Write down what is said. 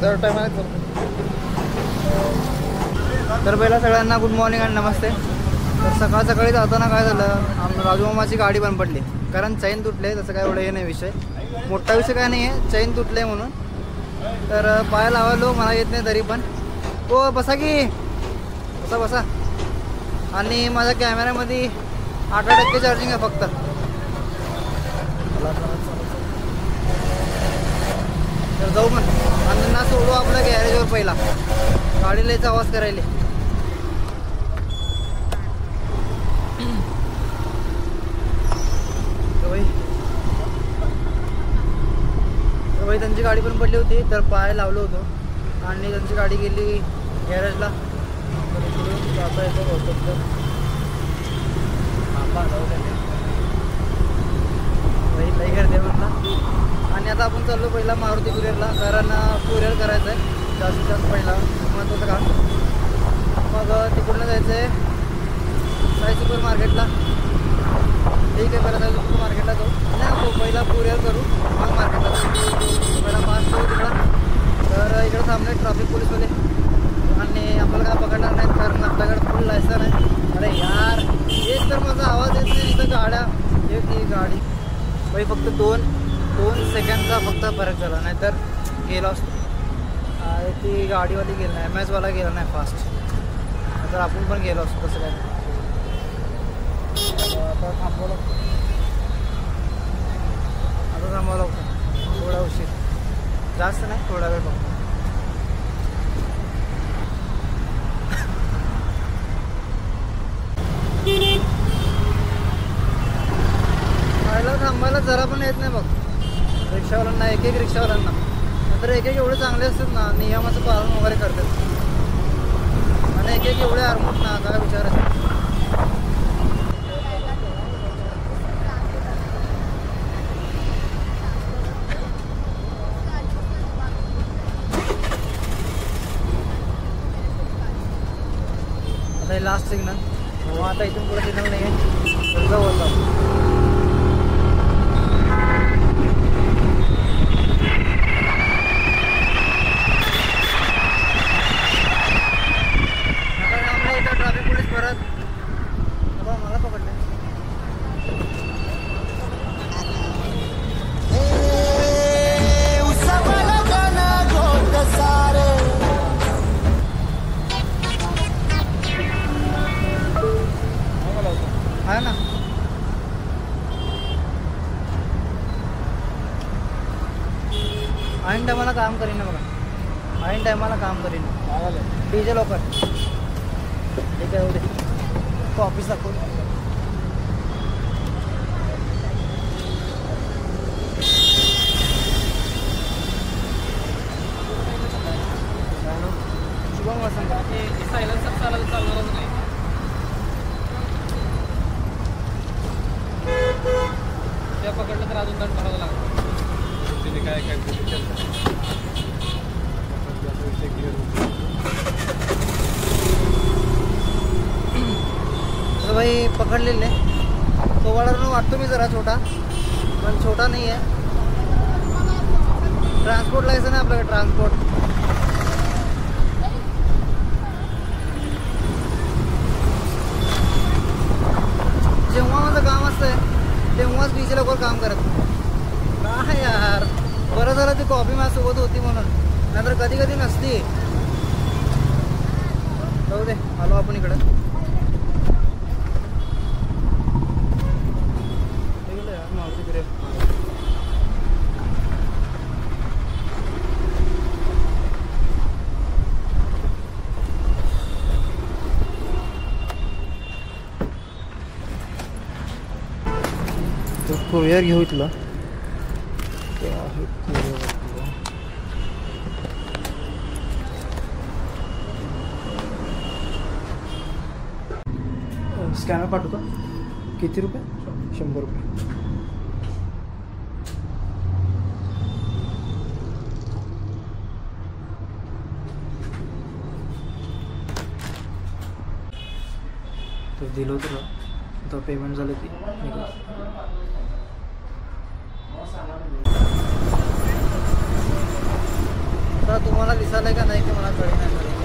दर टायमाला. तर पहिला सगळ्यांना गुड मॉर्निंग आणि नमस्ते. तर सकाळ सकाळी जाताना काय झालं, राजू मामाची गाडी बंद पडली कारण चैन तुटले. तसं काय एवढं हे नाही, विषय मोठा विषय काय नाही आहे, चैन तुटले म्हणून. तर पाय लावायलो, मला येत नाही तरी पण. ओ बसा की, बसा बसा. आणि माझ्या कॅमेऱ्यामध्ये 8% चार्जिंग आहे फक्त. तर जाऊ पण आणि ना सोडू आपल्या गॅरेजवर. पहिला गाडीला याचा आवाज करायला. तर भाई त्यांची गाडी पण पडली होती, तर पाय लावलो होतो आणि त्यांची गाडी गेली गॅरेजला. तर इकडून जाता येतं बहुतेक. तर भाई लई गर्दी आहे म्हटलं. आणि आता आपण चाललो पहिला मारुती कुरिअरला, कारण कुरिअर करायचं आहे जास्तीत जास्त पहिला महत्त्वाचं काम. मग तिकडून जायचं आहे साई सुपर मार्केटला. ठीक आहे, पहिला साई सुपर मार्केटला जाऊ. नाही पहिला कुरिअर करू मग मार्केटला जाऊ. पहिला पास करू तिकडं. तर इकडं थांबले ट्रॅफिक पोलीसवाले आणि आपल्याला काय पकडणार नाहीत कारण आपल्याकडे फुल लायसन आहे. अरे यार, एक तर माझा आवाज येत नाही, इथं गाड्या एक ही गाडी. भाई फक्त दोन सेकंडचा फक्त फरक झाला, नाहीतर गेलो असतो. ती गाडीवाली गेली नाही, MS वाला गेला नाही फास्ट, तर आपण पण गेलो असतो. तसं काय आता थांबवलं लागतं. आता थांबावं लागतं थोडा उशीर, जास्त नाही थोडा वेळ बघतो. खायला थांबायला जरा पण येत नाही बघ रिक्षावाल्यांना. एक रिक्षावाल्यांना तर एक एवढे चांगले असतात ना, नियमाचं पालन वगैरे करतात. आणि एक एवढे आरमूट ना, काय विचारायचं. आता हे लास्ट सिग्नल. मग आता इथून पुढे सिग्नल नाही आहे, तर जाऊ आता. ट्रॅफिक पोलीस परत मला पकडले. आहे ना, ऐन टायमाला काम करीन ना बघा, ऐन टायमाला काम करीन. डीजे लवकर. ठीक आहे, एवढे ऑफिस दाखव. शुभम वसंत सायलेन्सर चालणारच नाही. त्या पकडलं तर अजून दंड भरावं लागतं. काय तर भाई पकडलेले. सोवाडावरून वाटतो मी जरा छोटा, पण छोटा नाही आहे. ट्रान्सपोर्ट लायसन आहे आपल्याकडे, ट्रान्सपोर्ट. जेव्हा माझं काम असतं तेव्हाच डीजे लवकर काम करत नाही यार. बरं झालं ती कॉफी माझ्यासोबत होती म्हणून, नाहीतर कधी कधी नसती. जाऊ दे, आलो आपण इकडं. कुरिअर घेऊ इथलं. स्कॅनर पाठवतो. किती रुपये? 100 रुपये. तर दिलं होतं, आता पेमेंट झालं ती. आता तुम्हाला दिसायला का नाही की मला कळेना.